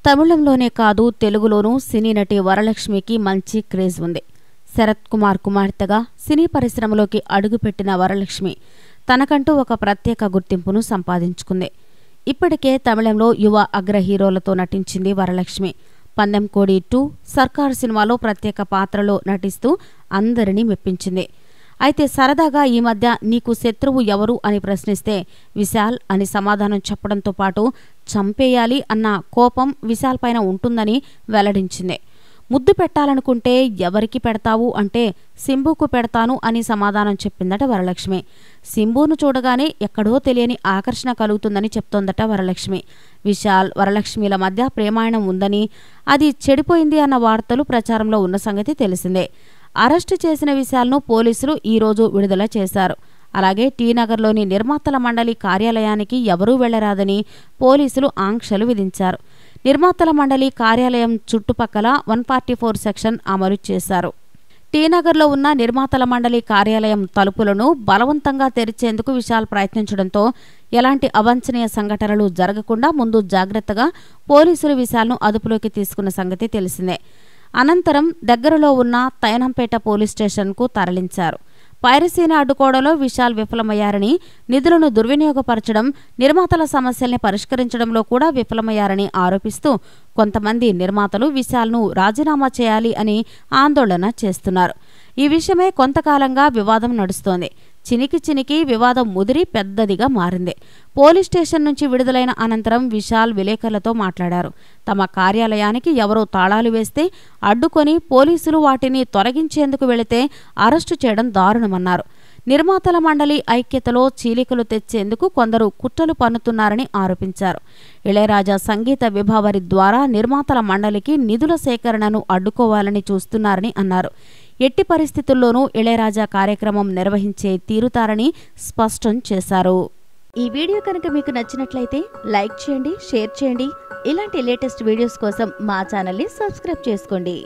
తమిళంలోనే కాదు తెలుగులోనూ సినీ నటి వరలక్ష్మికి మంచి క్రేజ్ ఉంది. శరత్ కుమార్ కుమార్తెగా సినీ పరిశ్రమలోకి అడుగుపెట్టిన వరలక్ష్మి తనకంటూ ఒక ప్రత్యేక గుర్తింపును సంపాదించుకుంది. ఇప్పటికే తమిళంలో యువ అగ్ర హీరోలతో నటించింది వరలక్ష్మి. పందెం కోడి 2, సర్కార్ సినిమాలో ప్రత్యేక పాత్రలో నటిస్తూ అందరినీ మెప్పించింది. అయితే సరదాగా ఈ మధ్య నీకు శత్రువు ఎవరు అని ప్రశ్నిస్తే విశాల్ అని సమాధానం చెప్పడంతో పాటు చంపేయాలి అన్న కోపం విశాల్ పైన ఉంటుందని వెల్లడించింది. ముద్దు పెట్టాలనుకుంటే ఎవరికి పెడతావు అంటే సింబుకు పెడతాను అని సమాధానం చెప్పిందట వరలక్ష్మి. సింబును చూడగానే ఎక్కడో తెలియని ఆకర్షణ కలుగుతుందని చెప్తోందట వరలక్ష్మి. విశాల్ వరలక్ష్మిల మధ్య ప్రేమాయణం ఉందని, అది చెడిపోయింది అన్న వార్తలు ప్రచారంలో ఉన్న సంగతి తెలిసిందే. అరెస్టు చేసిన విశాల్ను పోలీసులు ఈరోజు విడుదల చేశారు. అలాగే టీనగర్లోని నిర్మాతల మండలి కార్యాలయానికి ఎవరూ వెళ్లరాదని పోలీసులు ఆంక్షలు విధించారు. నిర్మాతల మండలి కార్యాలయం చుట్టుపక్కల 144 సెక్షన్ అమలు చేశారు. టీనగర్లో ఉన్న నిర్మాతల మండలి కార్యాలయం తలుపులను బలవంతంగా తెరిచేందుకు విశాల్ ప్రయత్నించడంతో ఎలాంటి అవాంఛనీయ సంఘటనలు జరగకుండా ముందు జాగ్రత్తగా పోలీసులు విశాల్ను అదుపులోకి తీసుకున్న సంగతి తెలిసిందే. అనంతరం దగ్గరలో ఉన్న తైనంపేట పోలీస్ స్టేషన్కు తరలించారు. పైరసీని అడ్డుకోవడంలో విశాల్ విఫలమయ్యారని, నిధులను దుర్వినియోగపరచడం, నిర్మాతల సమస్యల్ని పరిష్కరించడంలో కూడా విఫలమయ్యారని ఆరోపిస్తూ కొంతమంది నిర్మాతలు విశాల్ను రాజీనామా చేయాలి అని ఆందోళన చేస్తున్నారు. ఈ విషయమే కొంతకాలంగా వివాదం నడుస్తోంది. చినికి వివాదం ముదిరి పెద్దదిగా మారింది. పోలీస్ స్టేషన్ నుంచి విడుదలైన అనంతరం విశాల్ విలేకరులతో మాట్లాడారు. తమ కార్యాలయానికి ఎవరో తాళాలు వేస్తే అడ్డుకొని పోలీసులు వాటిని తొలగించేందుకు వెళితే అరెస్టు చేయడం దారుణమన్నారు. నిర్మాతల మండలి ఐక్యతలో చీలికలు తెచ్చేందుకు కొందరు కుట్రలు పన్నుతున్నారని ఆరోపించారు. ఇళయరాజా సంగీత విభావరి ద్వారా నిర్మాతల మండలికి నిధుల సేకరణను అడ్డుకోవాలని చూస్తున్నారని అన్నారు. ఎట్టి పరిస్థితుల్లోనూ ఇళయరాజా కార్యక్రమం నిర్వహించే తీరుతారని స్పష్టం చేశారు. ఈ వీడియో కనుక మీకు నచ్చినట్లయితే లైక్ చేయండి, షేర్ చేయండి. ఇలాంటి లేటెస్ట్ వీడియోస్ కోసం మా ఛానల్ని సబ్స్క్రైబ్ చేసుకోండి.